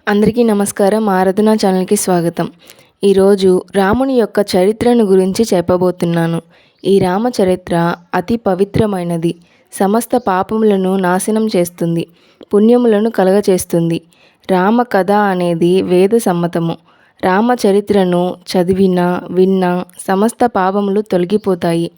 అందరికీ నమస్కారం. ఆరాధన ఛానల్కి స్వాగతం. ఈరోజు రాముని యొక్క చరిత్రను గురించి చెప్పబోతున్నాను. ఈ రామచరిత్ర అతి పవిత్రమైనది. సమస్త పాపములను నాశనం చేస్తుంది, పుణ్యములను కలగచేస్తుంది. రామ కథ అనేది వేద సమ్మతము. రామచరిత్రను చదివినా విన్నా సమస్త పాపములు తొలగిపోతాయి.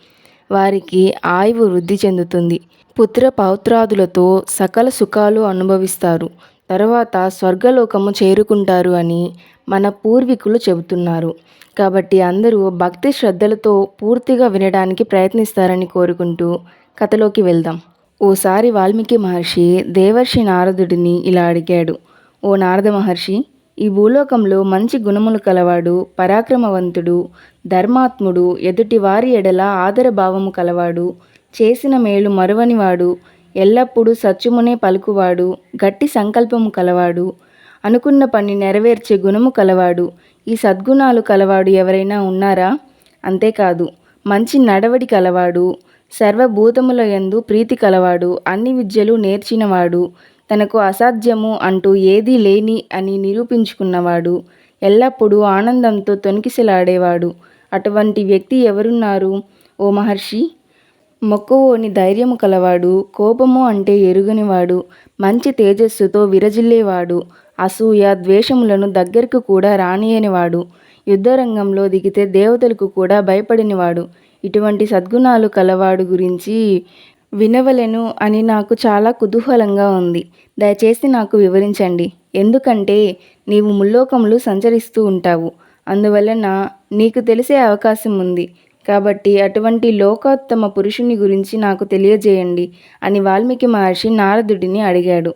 వారికి ఆయువు వృద్ధి చెందుతుంది. పుత్ర పౌత్రాదులతో సకల సుఖాలు అనుభవిస్తారు. తర్వాత స్వర్గలోకము చేరుకుంటారు అని మన పూర్వీకులు చెబుతున్నారు. కాబట్టి అందరూ భక్తి శ్రద్ధలతో పూర్తిగా వినడానికి ప్రయత్నిస్తారని కోరుకుంటూ కథలోకి వెళ్దాం. ఓసారి వాల్మీకి మహర్షి దేవర్షి నారదుడిని ఇలా అడిగాడు. ఓ నారద మహర్షి, ఈ భూలోకంలో మంచి గుణములు కలవాడు, పరాక్రమవంతుడు, ధర్మాత్ముడు, ఎదుటి వారి ఎడల ఆదరభావము కలవాడు, చేసిన మేలు మరువనివాడు, ఎల్లప్పుడూ సత్యమునే పలుకువాడు, గట్టి సంకల్పము కలవాడు, అనుకున్న పని నెరవేర్చే గుణము కలవాడు, ఈ సద్గుణాలు కలవాడు ఎవరైనా ఉన్నారా? అంతేకాదు, మంచి నడవడి కలవాడు, సర్వభూతముల యందు ప్రీతి కలవాడు, అన్ని విద్యలు నేర్చినవాడు, తనకు అసాధ్యము అంటూ ఏదీ లేని అని నిరూపించుకున్నవాడు, ఎల్లప్పుడూ ఆనందంతో తొణికిసలాడేవాడు. అటువంటి వ్యక్తి ఎవరున్నారు ఓ మహర్షి? మొక్కవోని ధైర్యము కలవాడు, కోపము అంటే ఎరుగనివాడు, మంచి తేజస్సుతో విరజిల్లేవాడు, అసూయ ద్వేషములను దగ్గరకు కూడా రానియనివాడు, యుద్ధరంగంలో దిగితే దేవతలకు కూడా భయపడినవాడు. ఇటువంటి సద్గుణాలు కలవాడు గురించి వినవలెను అని నాకు చాలా కుతూహలంగా ఉంది. దయచేసి నాకు వివరించండి. ఎందుకంటే నీవు ముల్లోకములు సంచరిస్తూ ఉంటావు. అందువలన నీకు తెలిసే అవకాశం ఉంది. కాబట్టి అటువంటి లోకోత్తమ పురుషుని గురించి నాకు తెలియజేయండి అని వాల్మీకి మహర్షి నారదుడిని అడిగాడు.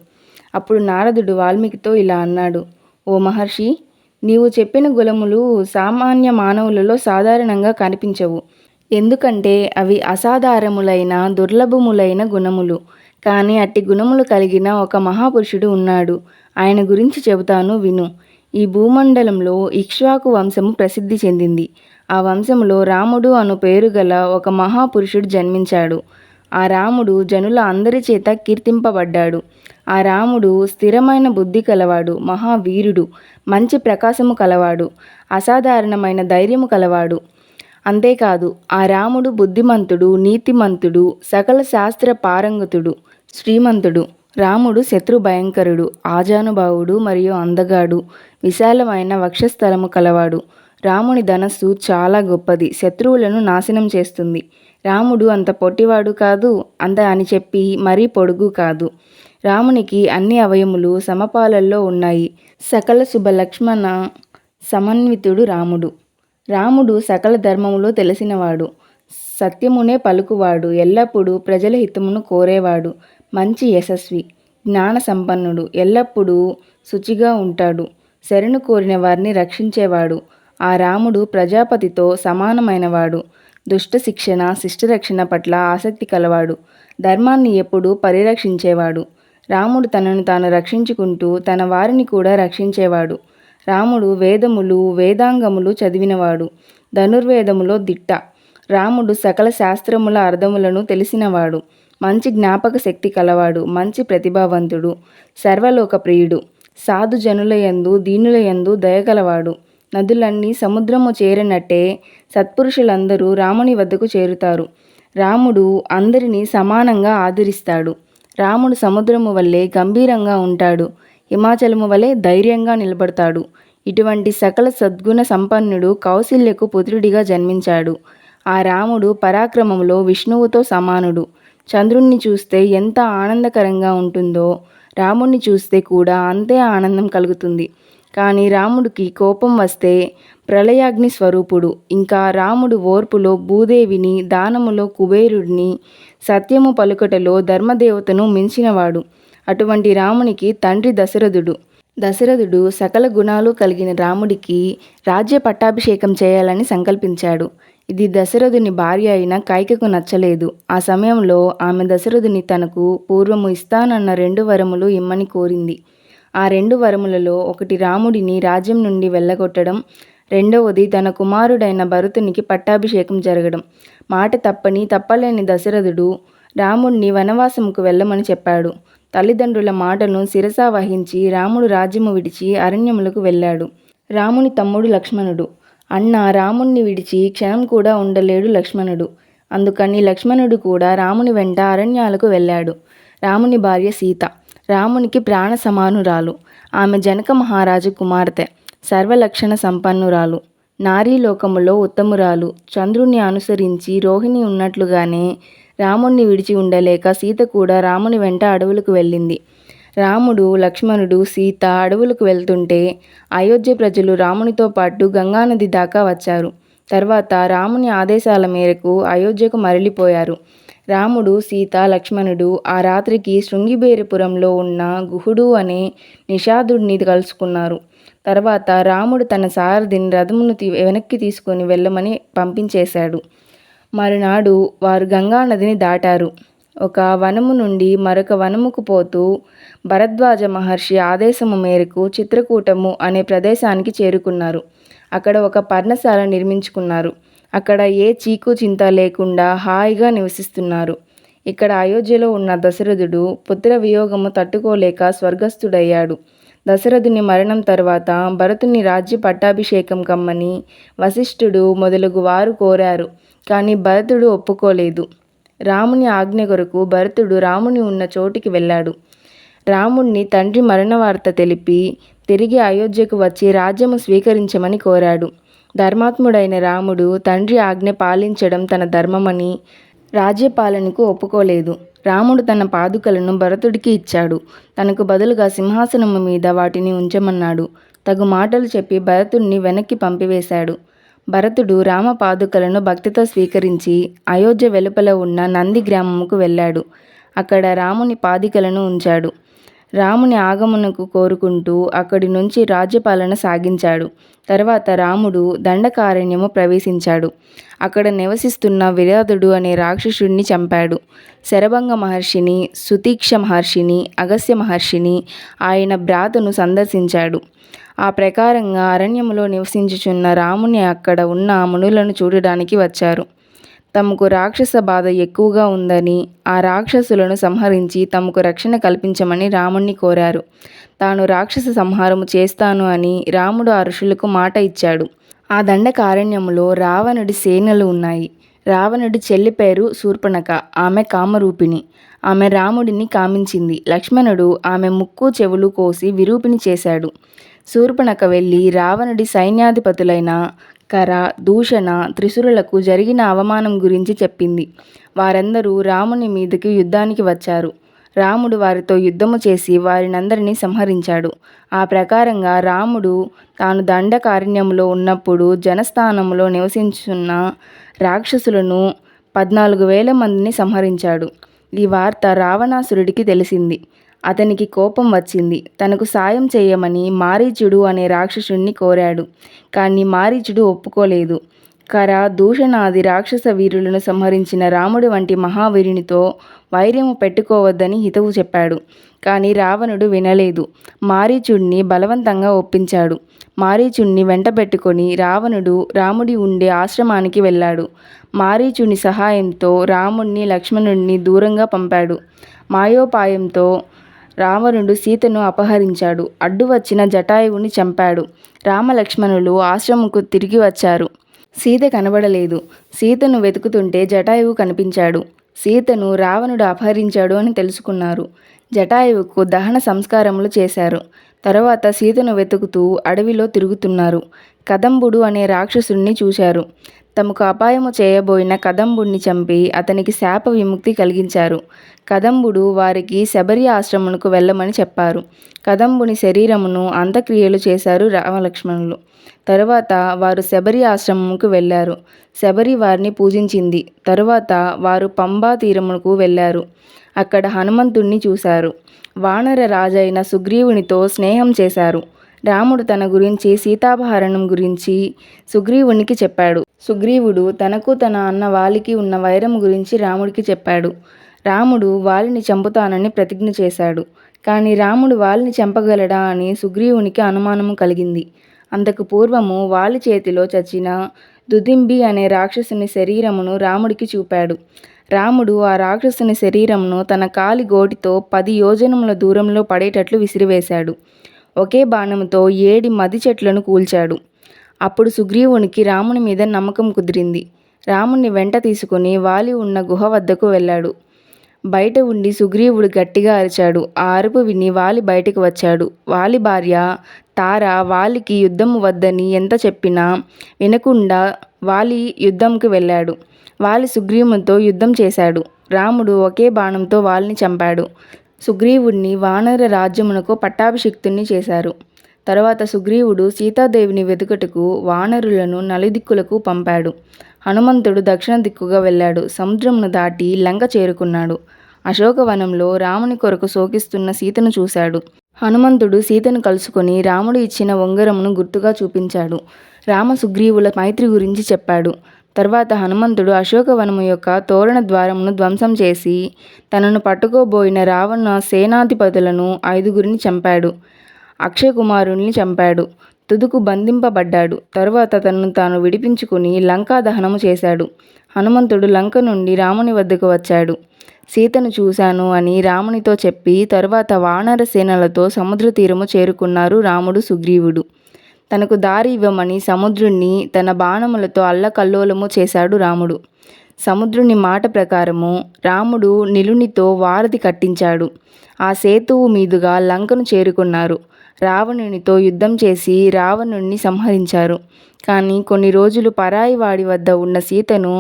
అప్పుడు నారదుడు వాల్మీకితో ఇలా అన్నాడు. ఓ మహర్షి, నీవు చెప్పిన గుణములు సామాన్య మానవులలో సాధారణంగా కనిపించవు. ఎందుకంటే అవి అసాధారణములైన దుర్లభములైన గుణములు. కానీ అట్టి గుణములు కలిగిన ఒక మహాపురుషుడు ఉన్నాడు. ఆయన గురించి చెబుతాను విను. ఈ భూమండలంలో ఇక్ష్వాకు వంశము ప్రసిద్ధి చెందింది. ఆ వంశంలో రాముడు అను పేరు గల ఒక మహాపురుషుడు జన్మించాడు. ఆ రాముడు జనుల అందరి చేత కీర్తింపబడ్డాడు. ఆ రాముడు స్థిరమైన బుద్ధి కలవాడు, మహావీరుడు, మంచి ప్రకాశము కలవాడు, అసాధారణమైన ధైర్యము కలవాడు. అంతేకాదు, ఆ రాముడు బుద్ధిమంతుడు, నీతిమంతుడు, సకల శాస్త్ర పారంగతుడు, శ్రీమంతుడు. రాముడు శత్రు భయంకరుడు, ఆజానుభావుడు మరియు అందగాడు, విశాలమైన వక్షస్థలము కలవాడు. రాముని ధనస్సు చాలా గొప్పది, శత్రువులను నాశనం చేస్తుంది. రాముడు అంత పొట్టివాడు కాదు, అంత అని చెప్పి మరీ పొడుగు కాదు. రామునికి అన్ని అవయములు సమపాలల్లో ఉన్నాయి. సకల శుభ లక్ష్మణ సమన్వితుడు రాముడు. రాముడు సకల ధర్మములో తెలిసినవాడు, సత్యమునే పలుకువాడు, ఎల్లప్పుడూ ప్రజల హితమును కోరేవాడు, మంచి యశస్వి, జ్ఞాన సంపన్నుడు, ఎల్లప్పుడూ శుచిగా ఉంటాడు, శరణు కోరిన వారిని రక్షించేవాడు. ఆ రాముడు ప్రజాపతితో సమానమైనవాడు, దుష్ట శిక్షణ శిష్టరక్షణ పట్ల ఆసక్తి కలవాడు, ధర్మాన్ని ఎప్పుడూ పరిరక్షించేవాడు. రాముడు తనను తాను రక్షించుకుంటూ తన వారిని కూడా రక్షించేవాడు. రాముడు వేదములు వేదాంగములు చదివినవాడు, ధనుర్వేదములో దిట్ట. రాముడు సకల శాస్త్రముల అర్థములను తెలిసినవాడు, మంచి జ్ఞాపక శక్తి కలవాడు, మంచి ప్రతిభావంతుడు, సర్వలోక ప్రియుడు, సాధు జనులయందు దీనులయందు దయగలవాడు. నదులన్నీ సముద్రము చేరినట్టే సత్పురుషులందరూ రాముని వద్దకు చేరుతారు. రాముడు అందరినీ సమానంగా ఆదరిస్తాడు. రాముడు సముద్రము వల్లే గంభీరంగా ఉంటాడు, హిమాచలము వలె ధైర్యంగా నిలబడతాడు. ఇటువంటి సకల సద్గుణ సంపన్నుడు కౌశల్యకు పుత్రుడిగా జన్మించాడు. ఆ రాముడు పరాక్రమంలో విష్ణువుతో సమానుడు. చంద్రుణ్ణి చూస్తే ఎంత ఆనందకరంగా ఉంటుందో రాముణ్ణి చూస్తే కూడా అంతే ఆనందం కలుగుతుంది. కానీ రాముడికి కోపం వస్తే ప్రళయాగ్ని స్వరూపుడు. ఇంకా రాముడు ఓర్పులో భూదేవిని, దానములో కుబేరుడిని, సత్యము పలుకటలో ధర్మదేవతను మించినవాడు. అటువంటి రామునికి తండ్రి దశరథుడు. దశరథుడు సకల గుణాలు కలిగిన రాముడికి రాజ్య పట్టాభిషేకం చేయాలని సంకల్పించాడు. ఇది దశరథుని భార్య అయిన కైకకు నచ్చలేదు. ఆ సమయంలో ఆమె దశరథుని తనకు పూర్వము ఇస్తానన్న 2 వరములు ఇమ్మని కోరింది. ఆ 2 వరములలో ఒకటి రాముడిని రాజ్యం నుండి వెళ్ళగొట్టడం, రెండవది తన కుమారుడైన భరతునికి పట్టాభిషేకం జరగడం. మాట తప్పలేని దశరథుడు రాముడిని వనవాసముకు వెళ్ళమని చెప్పాడు. తల్లిదండ్రుల మాటను శిరసా వహించి రాముడు రాజ్యము విడిచి అరణ్యములకు వెళ్ళాడు. రాముని తమ్ముడు లక్ష్మణుడు. అన్న రాముణ్ణి విడిచి క్షణం కూడా ఉండలేడు లక్ష్మణుడు. అందుకని లక్ష్మణుడు కూడా రాముని వెంట అరణ్యాలకు వెళ్ళాడు. రాముని భార్య సీత రామునికి ప్రాణ సమానురాలు. ఆమె జనక మహారాజు కుమార్తె. సర్వలక్షణ సంపన్నురాలు. నారీలోకములో ఉత్తమురాలు. చంద్రుణ్ణి అనుసరించి రోహిణి ఉన్నట్లుగానే రాముణ్ణి విడిచి ఉండలేక సీత కూడా రాముని వెంట అడవులకు వెళ్ళింది. రాముడు, లక్ష్మణుడు, సీత అడవులకు వెళ్తుంటే అయోధ్య ప్రజలు రామునితో పాటు గంగానది దాకా వచ్చారు. తర్వాత రాముని ఆదేశాల మేరకు అయోధ్యకు మరలిపోయారు. రాముడు, సీత, లక్ష్మణుడు ఆ రాత్రికి శృంగిబేరపురంలో ఉన్న గుహుడు అనే నిషాదుడిని కలుసుకున్నారు. తర్వాత రాముడు తన సారథిని రథమును వెనక్కి తీసుకొని వెళ్ళమని పంపించేశాడు. మరునాడు వారు గంగానదిని దాటారు. ఒక వనము నుండి మరొక వనముకు పోతూ భరద్వాజ మహర్షి ఆదేశము మేరకు చిత్రకూటము అనే ప్రదేశానికి చేరుకున్నారు. అక్కడ ఒక పర్ణశాల నిర్మించుకున్నారు. అక్కడ ఏ చీకు చింత లేకుండా హాయిగా నివసిస్తున్నారు. ఇక్కడ అయోధ్యలో ఉన్న దశరథుడు పుత్ర వియోగము తట్టుకోలేక స్వర్గస్థుడయ్యాడు. దశరథుని మరణం తర్వాత భరతుని రాజ్య పట్టాభిషేకం కమ్మని వశిష్ఠుడు మొదలగు వారు కోరారు. కానీ భరతుడు ఒప్పుకోలేదు. రాముని ఆజ్ఞ కొరకు భరతుడు రాముని ఉన్న చోటికి వెళ్ళాడు. రాముణ్ణి తండ్రి మరణ వార్త తెలిపి తిరిగి అయోధ్యకు వచ్చి రాజ్యము స్వీకరించమని కోరాడు. ధర్మాత్ముడైన రాముడు తండ్రి ఆజ్ఞ పాలించడం తన ధర్మమని రాజ్యపాలనకు ఒప్పుకోలేదు. రాముడు తన పాదుకలను భరతుడికి ఇచ్చాడు. తనకు బదులుగా సింహాసనము మీద వాటిని ఉంచమన్నాడు. తగు మాటలు చెప్పి భరతుడిని వెనక్కి పంపివేశాడు. భరతుడు రామ పాదుకలను భక్తితో స్వీకరించి అయోధ్య వెలుపల ఉన్న నంది గ్రామముకు వెళ్ళాడు. అక్కడ రాముని పాదికలను ఉంచాడు. రాముని ఆగమనకు కోరుకుంటూ అక్కడి నుంచి రాజ్యపాలన సాగించాడు. తర్వాత రాముడు దండకారణ్యము ప్రవేశించాడు. అక్కడ నివసిస్తున్న విరాధుడు అనే రాక్షసుడిని చంపాడు. శరభంగ మహర్షిని, సుతీక్ష మహర్షిని, అగస్త్య మహర్షిని ఆయన భ్రాతను సందర్శించాడు. ఆ ప్రకారంగా అరణ్యములో నివసించుచున్న రాముని అక్కడ ఉన్న మునులను చూడడానికి వచ్చారు. తమకు రాక్షస బాధ ఎక్కువగా ఉందని ఆ రాక్షసులను సంహరించి తమకు రక్షణ కల్పించమని రాముణ్ణి కోరారు. తాను రాక్షస సంహారము చేస్తాను అని రాముడు ఆ ఋషులకు మాట ఇచ్చాడు. ఆ దండకారణ్యములో రావణుడి సేనలు ఉన్నాయి. రావణుడి చెల్లి పేరు శూర్పణఖ. ఆమె కామరూపిణి. ఆమె రాముడిని కామించింది. లక్ష్మణుడు ఆమె ముక్కు చెవులు కోసి విరూపిణి చేశాడు. శూర్పణఖ వెళ్ళి రావణుడి సైన్యాధిపతులైన కర, దూషణ, త్రిశూరులకు జరిగిన అవమానం గురించి చెప్పింది. వారందరూ రాముని మీదకి యుద్ధానికి వచ్చారు. రాముడు వారితో యుద్ధము చేసి వారినందరినీ సంహరించాడు. ఆ ప్రకారంగా రాముడు తాను దండకారణ్యంలో ఉన్నప్పుడు జనస్థానంలో నివసించున్న రాక్షసులను 14,000 మందిని సంహరించాడు. ఈ వార్త రావణాసురుడికి తెలిసింది. అతనికి కోపం వచ్చింది. తనకు సాయం చేయమని మారీచుడు అనే రాక్షసుణ్ణి కోరాడు. కానీ మారీచుడు ఒప్పుకోలేదు. కర, దూషణాది రాక్షస వీరులను సంహరించిన రాముడి వంటి మహావీరునితో వైర్యము పెట్టుకోవద్దని హితవు చెప్పాడు. కానీ రావణుడు వినలేదు. మారీచుడిని బలవంతంగా ఒప్పించాడు. మారీచుడిని వెంటబెట్టుకొని రావణుడు రాముడి ఉండే ఆశ్రమానికి వెళ్ళాడు. మారీచుని సహాయంతో రాముణ్ణి, లక్ష్మణుడిని దూరంగా పంపాడు. మాయోపాయంతో రావణుడు సీతను అపహరించాడు. అడ్డు వచ్చిన జటాయువుని చంపాడు. రామలక్ష్మణులు ఆశ్రమంకు తిరిగి వచ్చారు. సీత కనబడలేదు. సీతను వెతుకుతుంటే జటాయువు కనిపించాడు. సీతను రావణుడు అపహరించాడు అని తెలుసుకున్నారు. జటాయువుకు దహన సంస్కారములు చేశారు. తర్వాత సీతను వెతుకుతూ అడవిలో తిరుగుతున్నారు. కదంబుడు అనే రాక్షసుడిని చూశారు. తమకు అపాయము చేయబోయిన కదంబుడిని చంపి అతనికి శాప విముక్తి కలిగించారు. కదంబుడు వారికి శబరి ఆశ్రమమునకు వెళ్ళమని చెప్పారు. కదంబుని శరీరమును అంత్యక్రియలు చేశారు రామలక్ష్మణులు. తరువాత వారు శబరి ఆశ్రమముకు వెళ్ళారు. శబరి వారిని పూజించింది. తరువాత వారు పంబా తీరమునకు వెళ్ళారు. అక్కడ హనుమంతుణ్ణి చూశారు. వానర రాజైన సుగ్రీవునితో స్నేహం చేశారు. రాముడు తన గురించి, సీతాపహరణం గురించి సుగ్రీవునికి చెప్పాడు. సుగ్రీవుడు తనకు తన అన్న వాలికి ఉన్న వైరం గురించి రాముడికి చెప్పాడు. రాముడు వాలిని చంపుతానని ప్రతిజ్ఞ చేశాడు. కానీ రాముడు వాలిని చంపగలడా అని సుగ్రీవునికి అనుమానము కలిగింది. అంతకు పూర్వము వాలి చేతిలో చచ్చిన దుదింబి అనే రాక్షసుని శరీరమును రాముడికి చూపాడు. రాముడు ఆ రాక్షసుని శరీరంను తన కాలి గోటితో 10 యోజనముల దూరంలో పడేటట్లు విసిరివేశాడు. ఒకే బాణముతో 7 మది చెట్లను కూల్చాడు. అప్పుడు సుగ్రీవునికి రాముని మీద నమ్మకం కుదిరింది. రాముని వెంట తీసుకుని వాలి ఉన్న గుహ వద్దకు వెళ్ళాడు. బయట ఉండి సుగ్రీవుడు గట్టిగా అరిచాడు. ఆ అరుపు విని వాలి బయటకు వచ్చాడు. వాలి భార్య తార వాలికి యుద్ధము వద్దని ఎంత చెప్పినా వినకుండా వాలి యుద్ధంకి వెళ్ళాడు. వాలి సుగ్రీవునితో యుద్ధం చేశాడు. రాముడు ఒకే బాణంతో వాలిని చంపాడు. సుగ్రీవుడిని వానర రాజ్యమునకు పట్టాభిషిక్తుని చేశారు. తరువాత సుగ్రీవుడు సీతాదేవిని వెతుకుటకు వానరులను నలుదిక్కులకు పంపాడు. హనుమంతుడు దక్షిణ దిక్కుగా వెళ్ళాడు. సముద్రమును దాటి లంక చేరుకున్నాడు. అశోకవనంలో రాముని కొరకు శోకిస్తున్న సీతను చూశాడు. హనుమంతుడు సీతను కలుసుకొని రాముడు ఇచ్చిన ఉంగరమును గుర్తుగా చూపించాడు. రామ సుగ్రీవుల మైత్రి గురించి చెప్పాడు. తర్వాత హనుమంతుడు అశోకవనము యొక్క తోరణ ద్వారమును ధ్వంసం చేసి తనను పట్టుకోబోయిన రావణ సేనాధిపతులను 5గురిని చంపాడు. అక్షయకుమారుని చంపాడు. తుదుకు బంధింపబడ్డాడు. తరువాత తనను తాను విడిపించుకుని లంకా దహనము చేశాడు. హనుమంతుడు లంక నుండి రాముని వద్దకు వచ్చాడు. సీతను చూశాను అని రామునితో చెప్పి తరువాత వానర సేనలతో సముద్ర తీరము చేరుకున్నారు రాముడు సుగ్రీవుడు. తనకు దారి ఇవ్వమని సముద్రుణ్ణి తన బాణములతో అల్లకల్లోలము చేశాడు రాముడు. సముద్రుని మాట ప్రకారము రాముడు నిలునితో వారధి కట్టించాడు. ఆ సేతువు మీదుగా లంకను చేరుకున్నారు. రావణునితో యుద్ధం చేసి రావణుణ్ణి సంహరించారు. కానీ కొన్ని రోజులు పరాయి వాడి వద్ద ఉన్న సీతను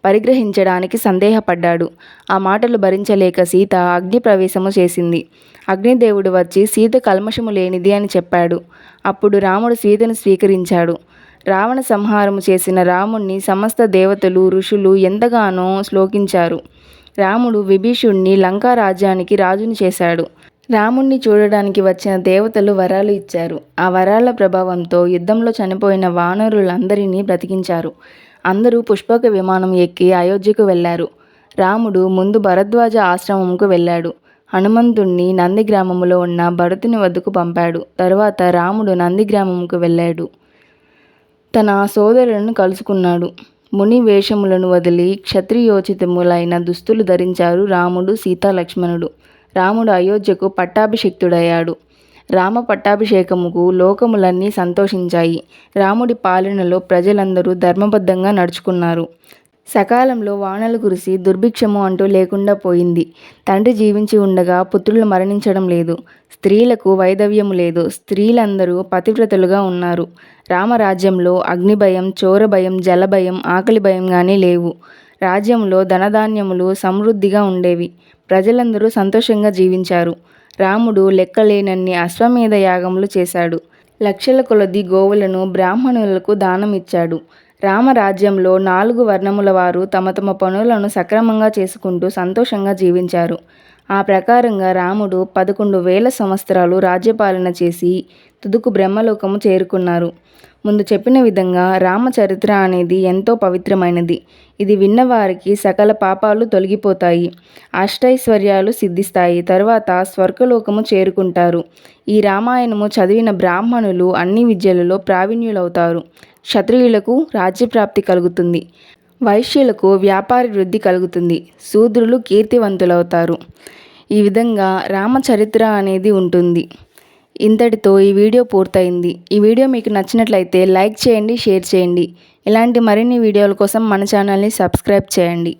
పరిగ్రహించడానికి సందేహపడ్డాడు. ఆ మాటలు భరించలేక సీత అగ్ని ప్రవేశము చేసింది. అగ్నిదేవుడు వచ్చి సీత కల్మషము లేనిది అని చెప్పాడు. అప్పుడు రాముడు సీతను స్వీకరించాడు. రావణ సంహారము చేసిన రాముణ్ణి సమస్త దేవతలు ఋషులు ఎంతగానో శ్లోకించారు. రాముడు విభీషుణ్ణి లంకా రాజ్యానికి రాజుని చేశాడు. రాముణ్ణి చూడడానికి వచ్చిన దేవతలు వరాలు ఇచ్చారు. ఆ వరాల ప్రభావంతో యుద్ధంలో చనిపోయిన వానరులందరినీ బ్రతికించారు. అందరూ పుష్పక విమానం ఎక్కి అయోధ్యకు వెళ్ళారు. రాముడు ముందు భరద్వాజ ఆశ్రమంకు వెళ్ళాడు. హనుమంతుణ్ణి నందిగ్రామములో ఉన్న భరతుని వద్దకు పంపాడు. తరువాత రాముడు నందిగ్రామముకు వెళ్ళాడు. తన సోదరులను కలుసుకున్నాడు. ముని వేషములను వదిలి క్షత్రియోచితములైన దుస్తులు ధరించారు రాముడు సీతా లక్ష్మణుడు. రాముడు అయోధ్యకు పట్టాభిషిక్తుడయ్యాడు. రామ పట్టాభిషేకముకు లోకములన్నీ సంతోషించాయి. రాముడి పాలనలో ప్రజలందరూ ధర్మబద్ధంగా నడుచుకున్నారు. సకాలంలో వానలు కురిసి దుర్భిక్షము అంటూ లేకుండా పోయింది. తండ్రి జీవించి ఉండగా పుత్రులు మరణించడం లేదు. స్త్రీలకు వైధవ్యము లేదు. స్త్రీలందరూ పతివ్రతలుగా ఉన్నారు. రామరాజ్యంలో అగ్నిభయం, చోరభయం, జలభయం, ఆకలి భయం కానీ లేవు. రాజ్యంలో ధనధాన్యములు సమృద్ధిగా ఉండేవి. ప్రజలందరూ సంతోషంగా జీవించారు. రాముడు లెక్కలేనన్ని అశ్వమేధ యాగములు చేశాడు. లక్షల కొలది గోవులను బ్రాహ్మణులకు దానం ఇచ్చాడు. రామరాజ్యంలో 4 వర్ణముల వారు తమ తమ పనులను సక్రమంగా చేసుకుంటూ సంతోషంగా జీవించారు. ఆ ప్రకారంగా రాముడు 11,000 సంవత్సరాలు రాజ్యపాలన చేసి తుదుకు బ్రహ్మలోకము చేరుకున్నారు. ముందు చెప్పిన విధంగా రామచరిత్ర అనేది ఎంతో పవిత్రమైనది. ఇది విన్నవారికి సకల పాపాలు తొలగిపోతాయి, అష్టైశ్వర్యాలు సిద్ధిస్తాయి. తరువాత స్వర్గలోకము చేరుకుంటారు. ఈ రామాయణము చదివిన బ్రాహ్మణులు అన్ని విద్యలలో ప్రావీణ్యులవుతారు. క్షత్రియులకు రాజ్యప్రాప్తి కలుగుతుంది. వైశ్యులకు వ్యాపార వృద్ధి కలుగుతుంది. శూద్రులు కీర్తివంతులవుతారు. ఈ విధంగా రామచరిత్ర అనేది ఉంటుంది. ఇంతటితో ఈ వీడియో పూర్తయింది. ఈ వీడియో మీకు నచ్చినట్లయితే లైక్ చేయండి, షేర్ చేయండి. ఇలాంటి మరిన్ని వీడియోల కోసం మన ఛానల్ని సబ్స్క్రైబ్ చేయండి.